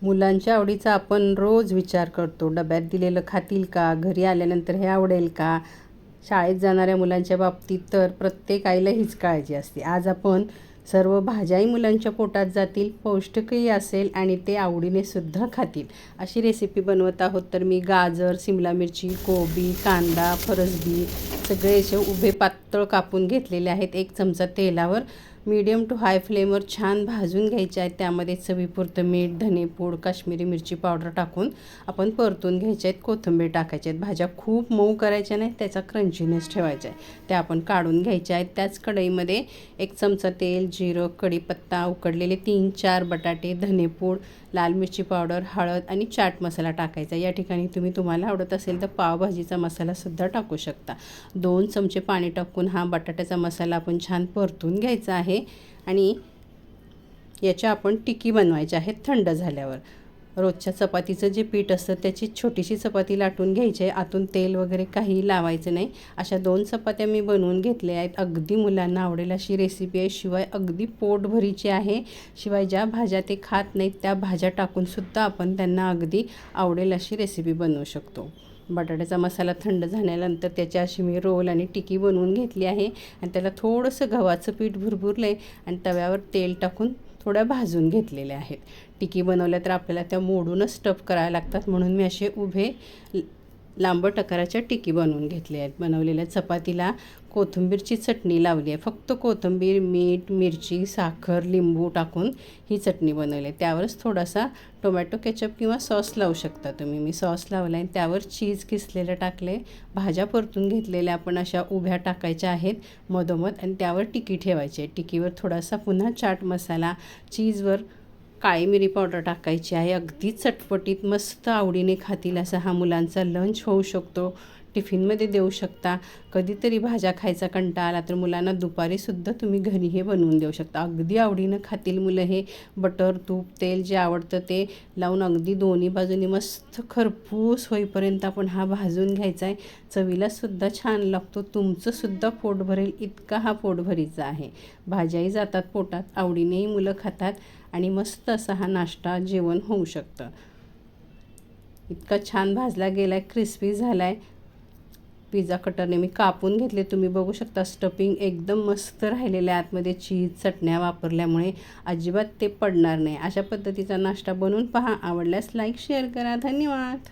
मुलांच्या आवडीचा आपण रोज विचार करतो. डब्यात दिलेलं खातील का? घरी आल्यानंतर हे आवडेल का? शाळेत जाणाऱ्या मुलांच्या बाबतीत तर प्रत्येक आईला हीच काळजी असते. आज आपण सर्व भाज्याही मुलांच्या पोटात जातील, पौष्टिकही असेल आणि ते आवडीने सुद्धा खातील अशी रेसिपी बनवत आहोत. तर मी गाजर, सिमला मिरची, कोबी, कांदा, फरसबी सगळे असे उभे पातळ कापून घेतलेले आहेत. 1 चमचा तेलावर मीडियम टू हाय फ्लेमवर छान भाजून घ्यायचे आहेत. त्यामध्ये चवीपुरतं मीठ, धनेपूड, काश्मीरी मिरची पावडर टाकून आपण परतून घ्यायचे आहेत. कोथिंबीर टाकायचे आहेत. भाज्या खूप मऊ करायच्या नाहीत, त्याचा क्रंचीनेस ठेवायचा आहे. त्या आपण काढून घ्यायच्या आहेत. त्याच कढईमध्ये 1 चमचा तेल, जिरं, कढीपत्ता, उकडलेले 3-4 बटाटे, धनेपूड, लाल मिरची पावडर, हळद आणि चाट मसाला टाकायचा. या ठिकाणी तुम्हाला आवडत असेल तर पावभाजीचा मसालासुद्धा टाकू शकता. 2 चमचे पाणी टाकून हा बटाट्याचा मसाला आपण छान परतून घ्यायचा आहे आणि याच्या आपण टिकी बनवायची आहे थंड झाल्यावर. रोजच्या चपातीचं जे पीठ असतं त्याची छोटीशी चपाती लाटून घ्यायची आहे. आतून तेल वगैरे काही लावायचं नाही. अशा 2 चपात्या मी बनवून घेतल्या आहेत. अगदी मुलांना आवडेल अशी रेसिपी आहे. शिवाय अगदी पोटभरीची आहे. शिवाय ज्या भाज्या ते खात नाहीत त्या भाज्या टाकूनसुद्धा आपण त्यांना अगदी आवडेल अशी रेसिपी बनवू शकतो. बटाट्याचा मसाला थंड झाल्यानंतर त्याची अशी मी रोल आणि टिकी बनवून घेतली आहे आणि त्याला थोडंसं गव्हाचं पीठ भुरभुरलं आहे आणि तव्यावर तेल टाकून थोड्या भाजून घेतलेल्या आहेत. टिकी बनवल्या तर आपल्याला त्या मोडूनच स्टफ करायला लागतात, म्हणून मी असे उभे लांबट आकाराच्या टिकी बनवून घेतल्या आहेत. बनवलेल्या चपातीला कोथिंबीरची चटणी लावली आहे. फक्त कोथिंबीर, मीठ, मिरची, साखर, लिंबू टाकून ही चटणी बनवली आहे. त्यावरच थोडासा टोमॅटो केचप किंवा सॉस लावू शकता तुम्ही. मी सॉस लावला आहे. त्यावर चीज किसलेलं टाकले. भाज्या परतून घेतलेल्या आपण अशा उभ्या टाकायच्या आहेत मधोमध आणि त्यावर टिकी ठेवायची आहे. टिकीवर थोडासा पुन्हा चाट मसाला, चीजवर काळी मिरी पावडर टाकायची आहे. अगदी चटपटीत मस्त आवडीने खातील असा हा मुलांचा लंच होऊ शकतो. टिफिनमध्ये देऊ शकता. कधीतरी भाज्या खायचा कंटाळा आला तर मुलांना दुपारीसुद्धा तुम्ही घरी हे बनवून देऊ शकता. अगदी आवडीनं खातील मुलं हे. बटर, तूप, तेल जे आवडतं ते लावून अगदी दोन्ही बाजूनी मस्त खरपूस होईपर्यंत आपण हा भाजून घ्यायचा आहे. चवीलासुद्धा छान लागतो. तुमचंसुद्धा पोट भरेल इतका हा पोटभरीचा आहे. भाज्याही जातात पोटात, आवडीनेही मुलं खातात आणि मस्त असा हा नाश्ता जेवण होऊ शकतं. इतका छान भाजला गेला आहे, क्रिस्पी झाला आहे. पिझ्झा कटरने मी कापून घेतले. तुम्ही बघू शकता स्टफिंग एकदम मस्त राहिलेलं आहे. आतमध्ये चीज, चटण्या वापरल्यामुळे अजिबात ते पडणार नाही. अशा पद्धतीचा नाश्ता बनवून पहा. आवडल्यास लाईक, शेअर करा. धन्यवाद.